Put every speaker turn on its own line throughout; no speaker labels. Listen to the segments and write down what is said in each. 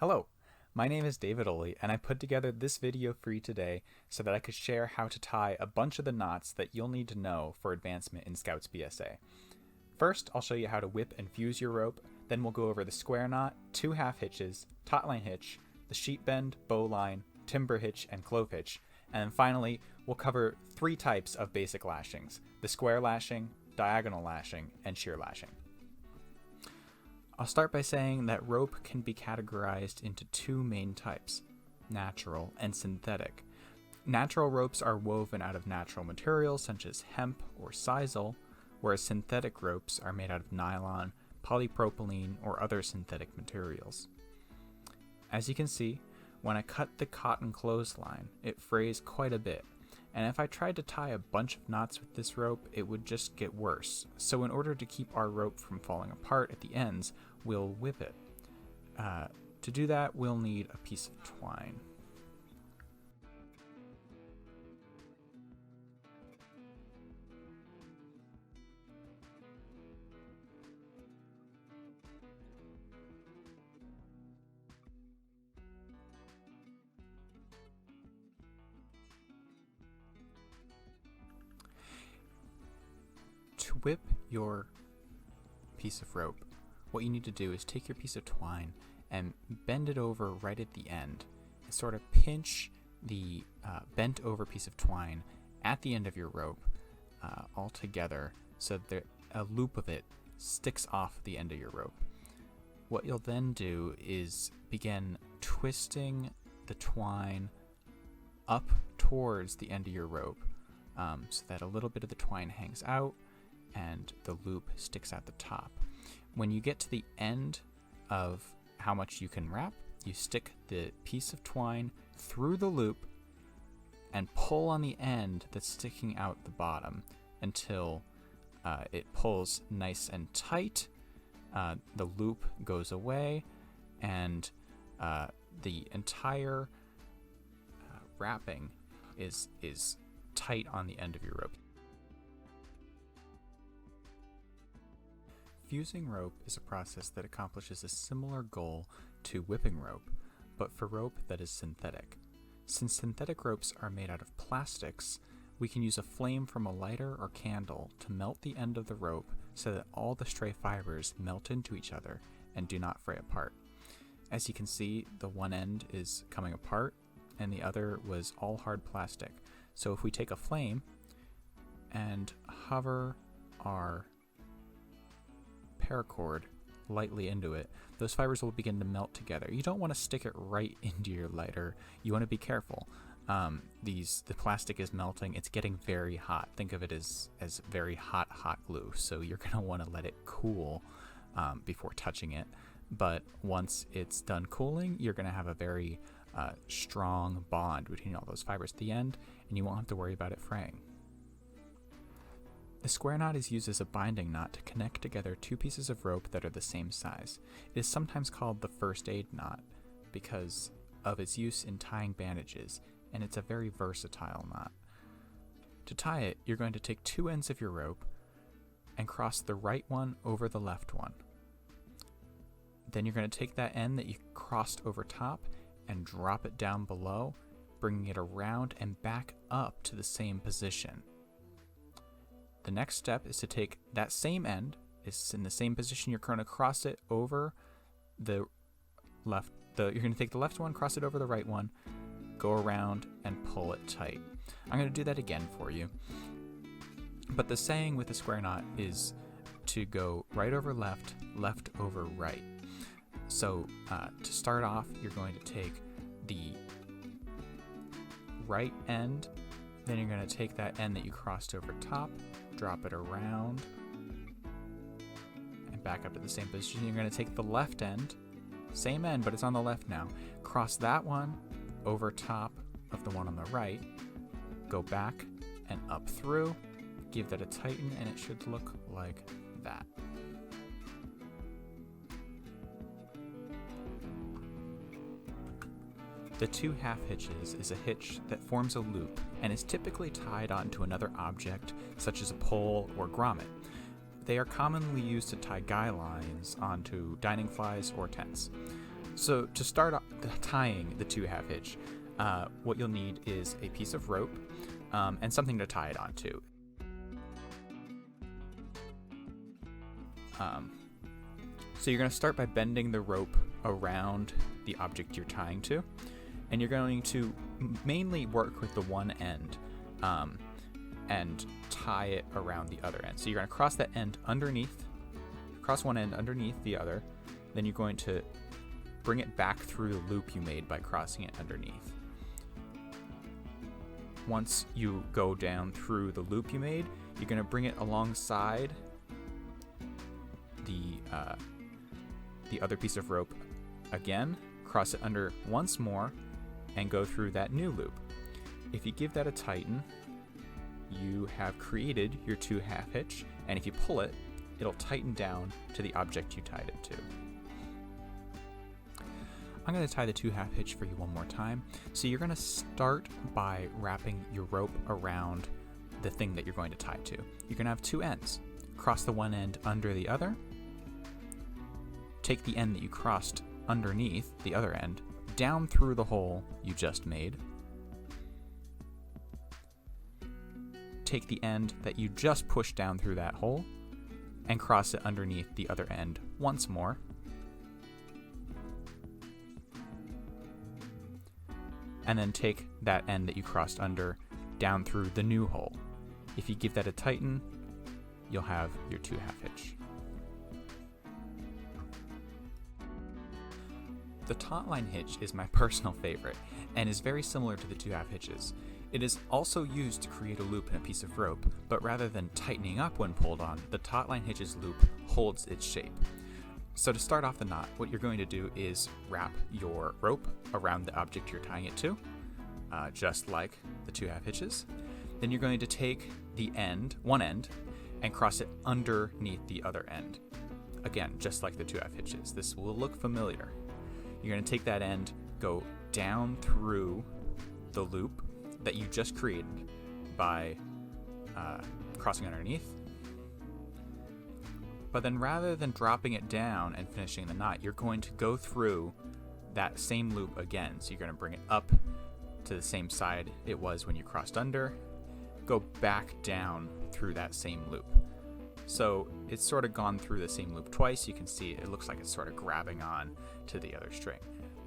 Hello, my name is David Oley, and I put together this video for you today so that I could share how to tie a bunch of the knots that you'll need to know for advancement in Scouts BSA. First, I'll show you how to whip and fuse your rope, then we'll go over the square knot, 2 half hitches, taut line hitch, the sheet bend, bowline, timber hitch, and clove hitch, and then finally, we'll cover 3 types of basic lashings: the square lashing, diagonal lashing, and shear lashing. I'll start by saying that rope can be categorized into 2 main types: natural and synthetic. Natural ropes are woven out of natural materials such as hemp or sisal, whereas synthetic ropes are made out of nylon, polypropylene, or other synthetic materials. As you can see, when I cut the cotton clothesline, it frays quite a bit, and if I tried to tie a bunch of knots with this rope, it would just get worse. So in order to keep our rope from falling apart at the ends, we'll whip it. To do that, we'll need a piece of twine. To whip your piece of rope, what you need to do is take your piece of twine and bend it over right at the end and sort of pinch the bent over piece of twine at the end of your rope all together so that a loop of it sticks off the end of your rope. What you'll then do is begin twisting the twine up towards the end of your rope so that a little bit of the twine hangs out and the loop sticks at the top. When you get to the end of how much you can wrap, you stick the piece of twine through the loop and pull on the end that's sticking out the bottom until it pulls nice and tight. The loop goes away and the entire wrapping is tight on the end of your rope. Fusing rope is a process that accomplishes a similar goal to whipping rope, but for rope that is synthetic. Since synthetic ropes are made out of plastics, we can use a flame from a lighter or candle to melt the end of the rope so that all the stray fibers melt into each other and do not fray apart. As you can see, the one end is coming apart and the other was all hard plastic. So if we take a flame and hover our paracord lightly into it, those fibers will begin to melt together. You don't want to stick it right into your lighter. You want to be careful. The plastic is melting. It's getting very hot. Think of it as very hot glue. So you're going to want to let it cool before touching it. But once it's done cooling, you're going to have a very strong bond between all those fibers at the end, and you won't have to worry about it fraying. The square knot is used as a binding knot to connect together 2 pieces of rope that are the same size. It is sometimes called the first aid knot because of its use in tying bandages, and it's a very versatile knot. To tie it, you're going to take 2 ends of your rope and cross the right one over the left one. Then you're going to take that end that you crossed over top and drop it down below, bringing it around and back up to the same position. The next step is to take that same end, it's in the same position, you're going to cross it over the left, you're going to take the left one, cross it over the right one, go around and pull it tight. I'm going to do that again for you. But the saying with the square knot is to go right over left, left over right. So to start off, you're going to take the right end, then you're going to take that end that you crossed over top, drop it around, and back up to the same position. You're going to take the left end, same end, but it's on the left now, cross that one over top of the one on the right, go back and up through, give that a tighten, and it should look like that. The 2 half hitches is a hitch that forms a loop and is typically tied onto another object such as a pole or grommet. They are commonly used to tie guy lines onto dining flies or tents. So to start tying the 2 half hitch, what you'll need is a piece of rope and something to tie it onto. So you're going to start by bending the rope around the object you're tying to, and you're going to mainly work with the one end and tie it around the other end. So you're going to cross that end underneath, cross one end underneath the other, then you're going to bring it back through the loop you made by crossing it underneath. Once you go down through the loop you made, you're going to bring it alongside the other piece of rope again, cross it under once more, and go through that new loop. If you give that a tighten, you have created your 2 half hitch, and if you pull it, it'll tighten down to the object you tied it to. I'm going to tie the 2 half hitch for you one more time. So you're going to start by wrapping your rope around the thing that you're going to tie to. You're going to have 2 ends. Cross the one end under the other. Take the end that you crossed underneath the other end down through the hole you just made. Take the end that you just pushed down through that hole and cross it underneath the other end once more. And then take that end that you crossed under down through the new hole. If you give that a tighten, you'll have your 2 half hitch. The taut line hitch is my personal favorite and is very similar to the 2 half hitches. It is also used to create a loop in a piece of rope, but rather than tightening up when pulled on, the taut line hitch's loop holds its shape. So to start off the knot, what you're going to do is wrap your rope around the object you're tying it to, just like the 2 half hitches. Then you're going to take one end, and cross it underneath the other end. Again, just like the 2 half hitches. This will look familiar. You're going to take that end, go down through the loop that you just created by crossing underneath. But then rather than dropping it down and finishing the knot, you're going to go through that same loop again. So you're going to bring it up to the same side it was when you crossed under, go back down through that same loop. So it's sort of gone through the same loop twice. You can see it looks like it's sort of grabbing on to the other string.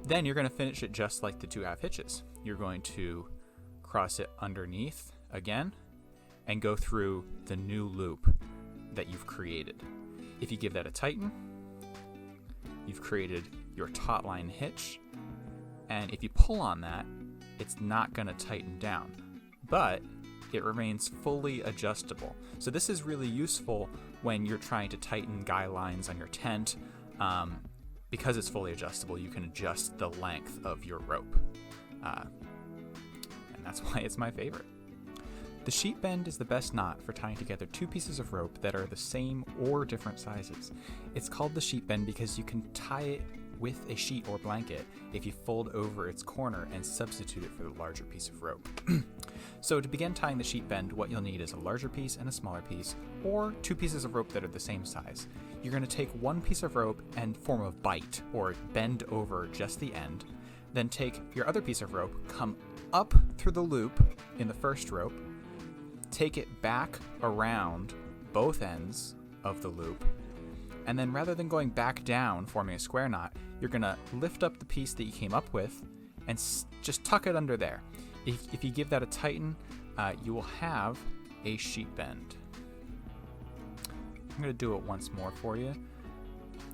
Then you're going to finish it just like the 2 half hitches. You're going to cross it underneath again and go through the new loop that you've created. If you give that a tighten, you've created your taut line hitch, and if you pull on that, it's not going to tighten down, but it remains fully adjustable. So this is really useful when you're trying to tighten guy lines on your tent. Because it's fully adjustable, you can adjust the length of your rope. And that's why it's my favorite. The sheet bend is the best knot for tying together 2 pieces of rope that are the same or different sizes. It's called the sheet bend because you can tie it with a sheet or blanket if you fold over its corner and substitute it for the larger piece of rope. So to begin tying the sheet bend, what you'll need is a larger piece and a smaller piece, or 2 pieces of rope that are the same size. You're going to take one piece of rope and form a bite, or bend over just the end. Then take your other piece of rope, come up through the loop in the first rope, take it back around both ends of the loop, and then rather than going back down forming a square knot, you're going to lift up the piece that you came up with and just tuck it under there. If you give that a tighten, you will have a sheet bend. I'm going to do it once more for you.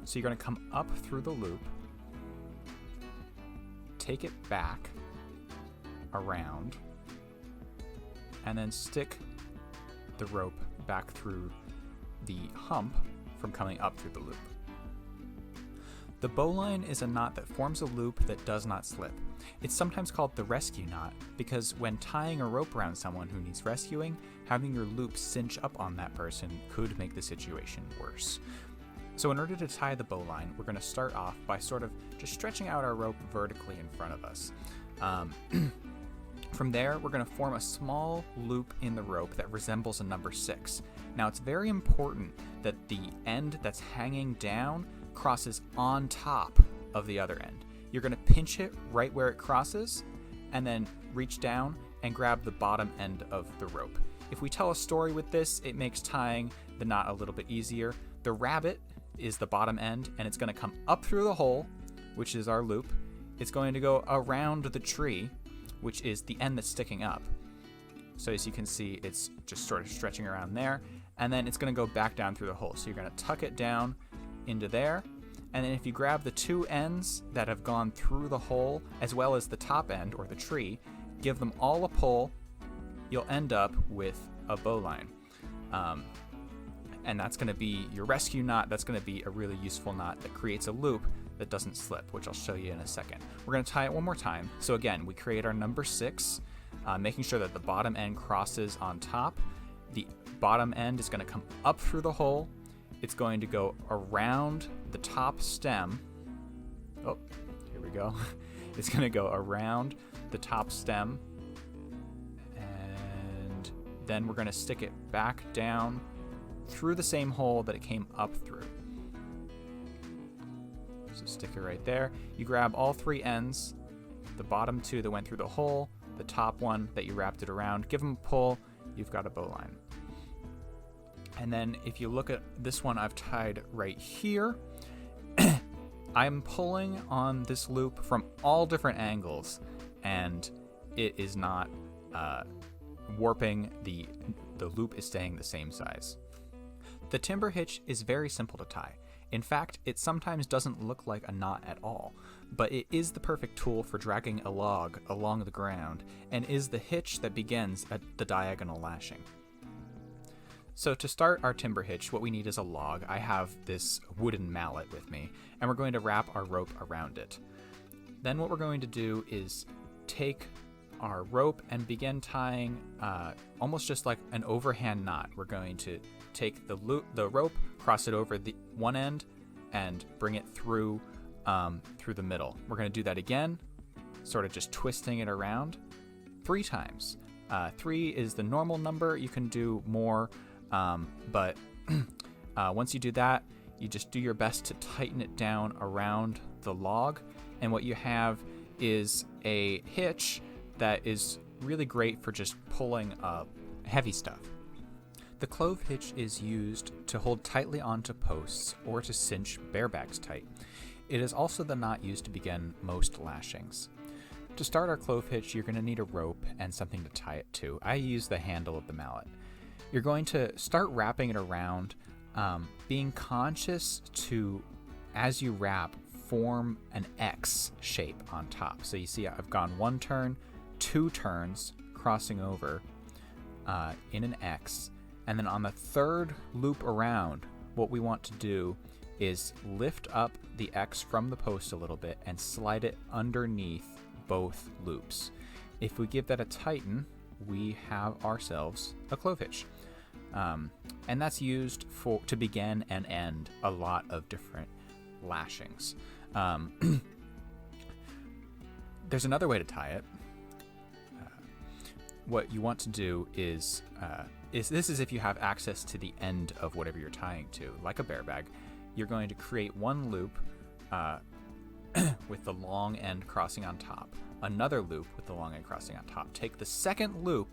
So you're going to come up through the loop, take it back around, and then stick the rope back through the hump from coming up through the loop. The bowline is a knot that forms a loop that does not slip. It's sometimes called the rescue knot because when tying a rope around someone who needs rescuing, having your loop cinch up on that person could make the situation worse. So in order to tie the bowline, we're going to start off by sort of just stretching out our rope vertically in front of us. From there, we're going to form a small loop in the rope that resembles a number 6. Now, it's very important that the end that's hanging down crosses on top of the other end. You're going to pinch it right where it crosses, and then reach down and grab the bottom end of the rope. If we tell a story with this, it makes tying the knot a little bit easier. The rabbit is the bottom end, and it's going to come up through the hole, which is our loop. It's going to go around the tree, which is the end that's sticking up. So as you can see, it's just sort of stretching around there, and then it's going to go back down through the hole. So you're going to tuck it down into there, and then if you grab the two ends that have gone through the hole, as well as the top end, or the tree, give them all a pull, you'll end up with a bowline. And that's going to be your rescue knot. That's going to be a really useful knot that creates a loop that doesn't slip, which I'll show you in a second. We're going to tie it one more time. So again, we create our number 6, making sure that the bottom end crosses on top. The bottom end is going to come up through the hole. It's going to go around the top stem. Oh, here we go. It's going to go around the top stem. And then we're going to stick it back down through the same hole that it came up through. So stick it right there. You grab all 3 ends, the bottom 2 that went through the hole, the top one that you wrapped it around, give them a pull, you've got a bowline. And then if you look at this one I've tied right here, I'm pulling on this loop from all different angles, and it is not warping. The loop is staying the same size. The timber hitch is very simple to tie. In fact, it sometimes doesn't look like a knot at all, but it is the perfect tool for dragging a log along the ground, and is the hitch that begins at the diagonal lashing. So to start our timber hitch, what we need is a log. I have this wooden mallet with me, and we're going to wrap our rope around it. Then what we're going to do is take our rope and begin tying almost just like an overhand knot. We're going to take the rope, cross it over the one end, and bring it through the middle. We're going to do that again, sort of just twisting it around 3 times. 3 is the normal number. You can do more, but once you do that, you just do your best to tighten it down around the log, and what you have is a hitch that is really great for just pulling heavy stuff. The clove hitch is used to hold tightly onto posts or to cinch bear bags tight. It is also the knot used to begin most lashings. To start our clove hitch, you're going to need a rope and something to tie it to. I use the handle of the mallet. You're going to start wrapping it around, being conscious to, as you wrap, form an X shape on top. So you see I've gone 1 turn, 2 turns, crossing over in an X. And then on the 3rd loop around, what we want to do is lift up the X from the post a little bit and slide it underneath both loops. If we give that a tighten, we have ourselves a clove hitch. And that's used to begin and end a lot of different lashings. There's another way to tie it. What you want to do is this is if you have access to the end of whatever you're tying to, like a bear bag. You're going to create 1 loop with the long end crossing on top, another loop with the long end crossing on top. Take the 2nd loop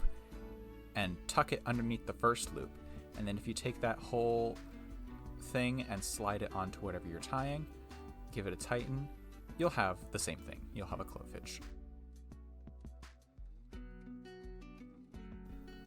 and tuck it underneath the 1st loop, and then if you take that whole thing and slide it onto whatever you're tying, give it a tighten, you'll have the same thing. You'll have a clove hitch.